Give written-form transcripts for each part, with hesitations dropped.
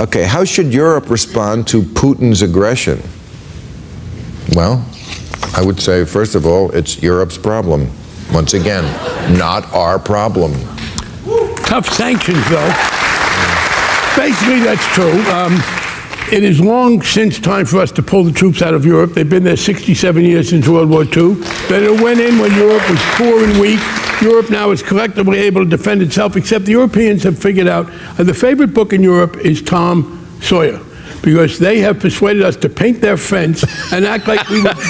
Okay, how should Europe respond to Putin's aggression? Well, I would say, first of all, it's Europe's problem. Once again, not our problem. Tough sanctions, though. Basically, that's true. It is long since time for us to pull the troops out of Europe. They've been there 67 years since World War II. They went in when Europe was poor and weak. Europe now is collectively able to defend itself, except the Europeans have figured out, the favorite book in Europe is Tom Sawyer, because they have persuaded us to paint their fence and act like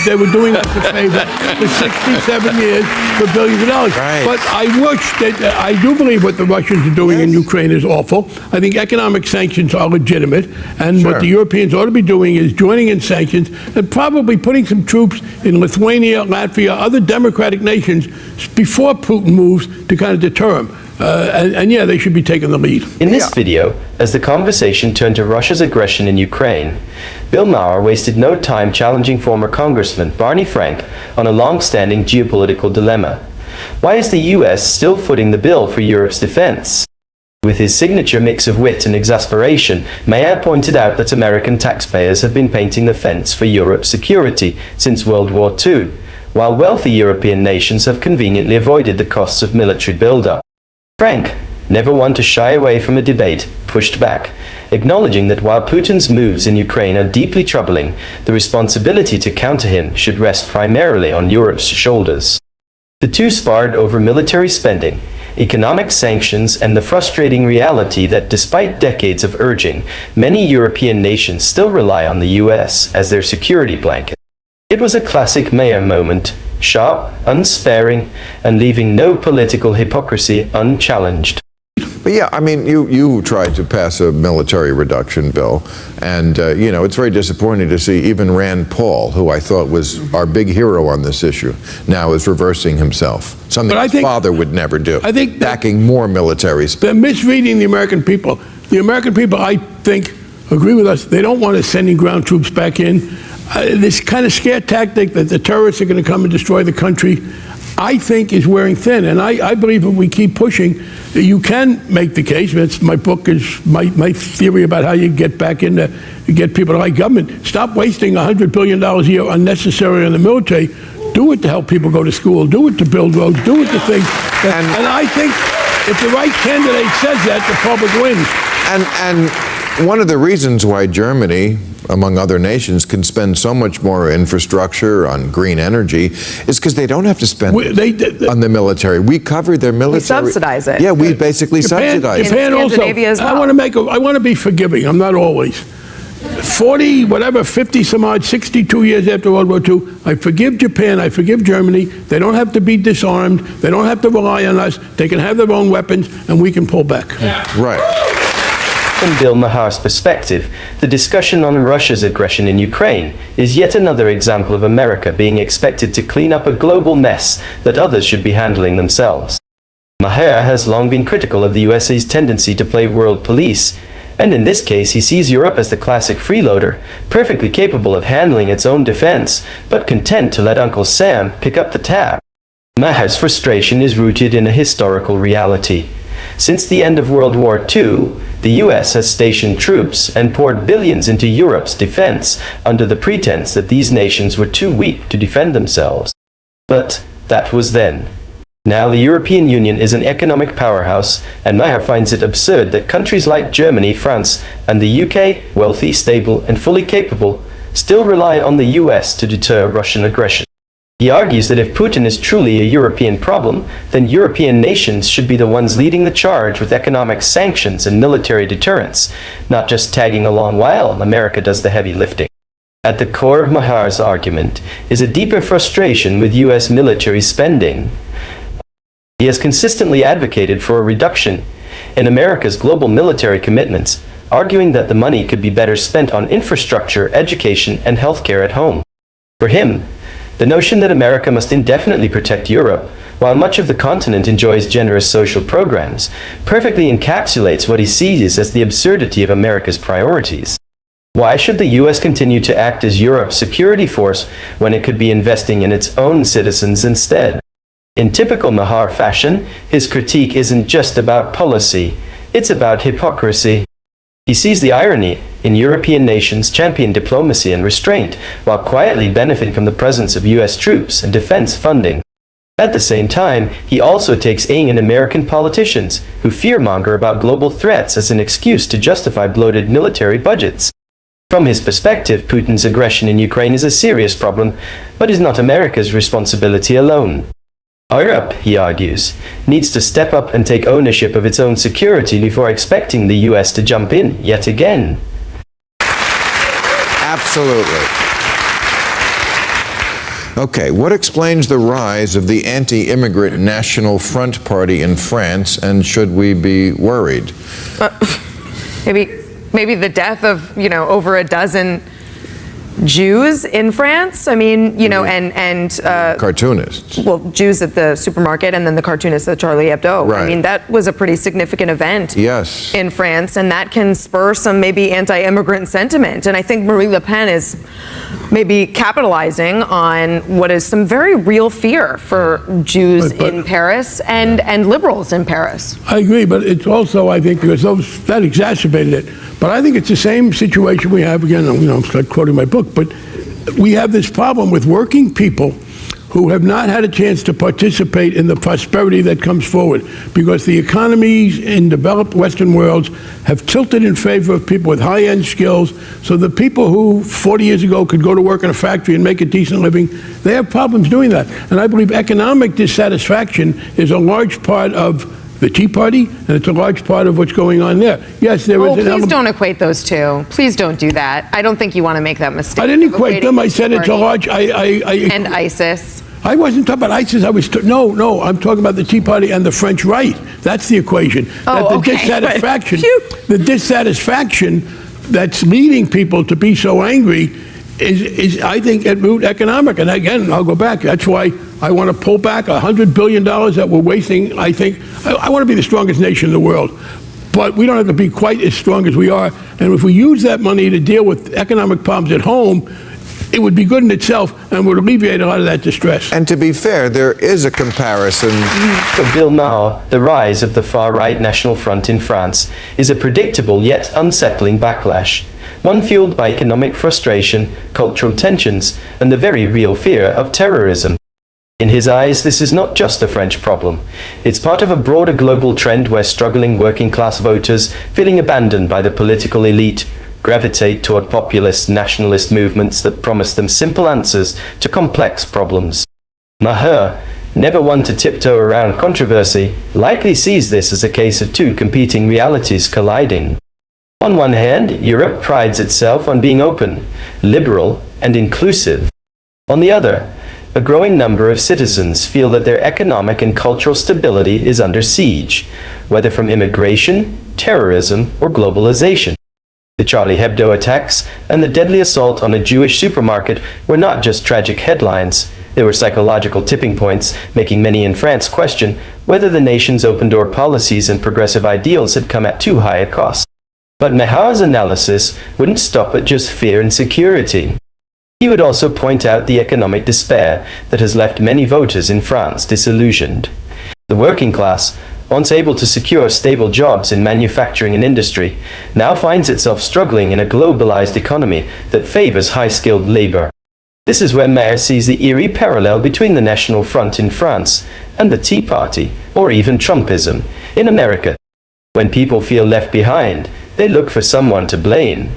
they were doing us a favor for 67 years for billions of dollars. Right. But I do believe what the Russians are doing in Ukraine is awful. I think economic sanctions are legitimate, and what the Europeans ought to be doing is joining in sanctions and probably putting some troops in Lithuania, Latvia, other democratic nations before Putin moves to kind of deter him. And yeah, they should be taking the lead. In this video, as the conversation turned to Russia's aggression in Ukraine, Bill Maher wasted no time challenging former Congressman Barney Frank on a long-standing geopolitical dilemma. Why is the US still footing the bill for Europe's defense? With his signature mix of wit and exasperation, Maher pointed out that American taxpayers have been painting the fence for Europe's security since World War II, while wealthy European nations have conveniently avoided the costs of military buildup. Frank, never one to shy away from a debate, pushed back, acknowledging that while Putin's moves in Ukraine are deeply troubling, the responsibility to counter him should rest primarily on Europe's shoulders. The two sparred over military spending, economic sanctions, and the frustrating reality that despite decades of urging, many European nations still rely on the US as their security blanket. It was a classic Maher moment, sharp, unsparing, and leaving no political hypocrisy unchallenged. But yeah, I mean, you tried to pass a military reduction bill, and you know, it's very disappointing to see even Rand Paul, who I thought was our big hero on this issue, now is reversing himself. Something his father would never do. I think backing more military spending. They're misreading the American people. The American people, I think, agree with us. They don't want us sending ground troops back in. This kind of scare tactic that the terrorists are going to come and destroy the country, I think is wearing thin. And I believe if we keep pushing, you can make the case. That's my book, is my theory about how you get back in to get people to like government. Stop wasting $100 billion a year unnecessarily on the military. Do it to help people go to school. Do it to build roads. Do it to things. And I think if the right candidate says that, the public wins. And one of the reasons why Germany, among other nations, can spend so much more infrastructure on green energy is because they don't have to spend on the military. We cover their military. We subsidize it. Yeah, we basically subsidize it. Japan also. As well. I want to be forgiving. I'm not always. 50 some odd, 62 years after World War II, I forgive Japan, I forgive Germany. They don't have to be disarmed. They don't have to rely on us. They can have their own weapons, and we can pull back. Yeah. Right. From Bill Maher's perspective, the discussion on Russia's aggression in Ukraine is yet another example of America being expected to clean up a global mess that others should be handling themselves. Maher has long been critical of the USA's tendency to play world police, and in this case he sees Europe as the classic freeloader, perfectly capable of handling its own defense, but content to let Uncle Sam pick up the tab. Maher's frustration is rooted in a historical reality. Since the end of World War II, the US has stationed troops and poured billions into Europe's defense under the pretense that these nations were too weak to defend themselves. But that was then. Now the European Union is an economic powerhouse, and Maher finds it absurd that countries like Germany, France, and the UK, wealthy, stable, and fully capable, still rely on the US to deter Russian aggression. He argues that if Putin is truly a European problem, then European nations should be the ones leading the charge with economic sanctions and military deterrence, not just tagging along while America does the heavy lifting. At the core of Maher's argument is a deeper frustration with US military spending. He has consistently advocated for a reduction in America's global military commitments, arguing that the money could be better spent on infrastructure, education, and healthcare at home. For him, the notion that America must indefinitely protect Europe, while much of the continent enjoys generous social programs, perfectly encapsulates what he sees as the absurdity of America's priorities. Why should the US continue to act as Europe's security force when it could be investing in its own citizens instead? In typical Maher fashion, his critique isn't just about policy, it's about hypocrisy. He sees the irony in European nations champion diplomacy and restraint while quietly benefiting from the presence of US troops and defense funding. At the same time, he also takes aim at American politicians who fearmonger about global threats as an excuse to justify bloated military budgets. From his perspective, Putin's aggression in Ukraine is a serious problem, but is not America's responsibility alone. Europe, he argues, needs to step up and take ownership of its own security before expecting the US to jump in yet again. Absolutely. Okay, what explains the rise of the anti-immigrant National Front Party in France, and should we be worried? Maybe the death of, over a dozen Jews in France. I mean, and cartoonists. Well, Jews at the supermarket, and then the cartoonists at Charlie Hebdo. Right. I mean, that was a pretty significant event. Yes. In France, and that can spur some maybe anti-immigrant sentiment. And I think Marine Le Pen is maybe capitalizing on what is some very real fear for Jews in Paris and liberals in Paris. I agree, but it's also, I think, because that exacerbated it. But I think it's the same situation we have, again, I'm start quoting my book, but we have this problem with working people who have not had a chance to participate in the prosperity that comes forward, because the economies in developed Western worlds have tilted in favor of people with high-end skills. So the people who 40 years ago could go to work in a factory and make a decent living, they have problems doing that. And I believe economic dissatisfaction is a large part of the Tea Party, and it's a large part of what's going on there. Yes, there is an please element. don't equate those two. Please don't do that. I don't think you want to make that mistake. I didn't equate them. I Equating said it's a Party large. and ISIS. I wasn't talking about ISIS. No. I'm talking about the Tea Party and the French right. That's the equation. That the dissatisfaction, the dissatisfaction that's leading people to be so angry is I think, at root economic. And again, I'll go back. That's why I want to pull back $100 billion that we're wasting. I think I want to be the strongest nation in the world, but we don't have to be quite as strong as we are. And if we use that money to deal with economic problems at home, it would be good in itself and would alleviate a lot of that distress. And to be fair, there is a comparison. For Bill Maher, the rise of the far-right National Front in France is a predictable yet unsettling backlash, one fueled by economic frustration, cultural tensions, and the very real fear of terrorism. In his eyes, this is not just a French problem. It's part of a broader global trend where struggling working-class voters, feeling abandoned by the political elite, gravitate toward populist nationalist movements that promise them simple answers to complex problems. Maher, never one to tiptoe around controversy, likely sees this as a case of two competing realities colliding. On one hand, Europe prides itself on being open, liberal, and inclusive. On the other, a growing number of citizens feel that their economic and cultural stability is under siege, whether from immigration, terrorism, or globalization. The Charlie Hebdo attacks and the deadly assault on a Jewish supermarket were not just tragic headlines. They were psychological tipping points, making many in France question whether the nation's open-door policies and progressive ideals had come at too high a cost. But Maher's analysis wouldn't stop at just fear and security. He would also point out the economic despair that has left many voters in France disillusioned. The working class, once able to secure stable jobs in manufacturing and industry, now finds itself struggling in a globalized economy that favors high-skilled labor. This is where Maher sees the eerie parallel between the National Front in France and the Tea Party, or even Trumpism, in America. When people feel left behind, they look for someone to blame.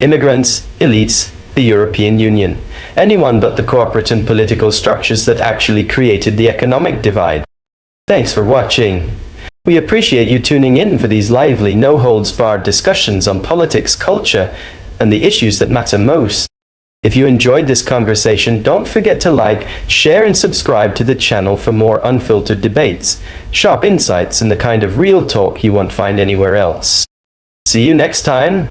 Immigrants, elites, the European Union, anyone but the corporate and political structures that actually created the economic divide. Thanks for watching. We appreciate you tuning in for these lively, no-holds-barred discussions on politics, culture, and the issues that matter most. If you enjoyed this conversation, don't forget to like, share, and subscribe to the channel for more unfiltered debates, sharp insights, and the kind of real talk you won't find anywhere else. See you next time.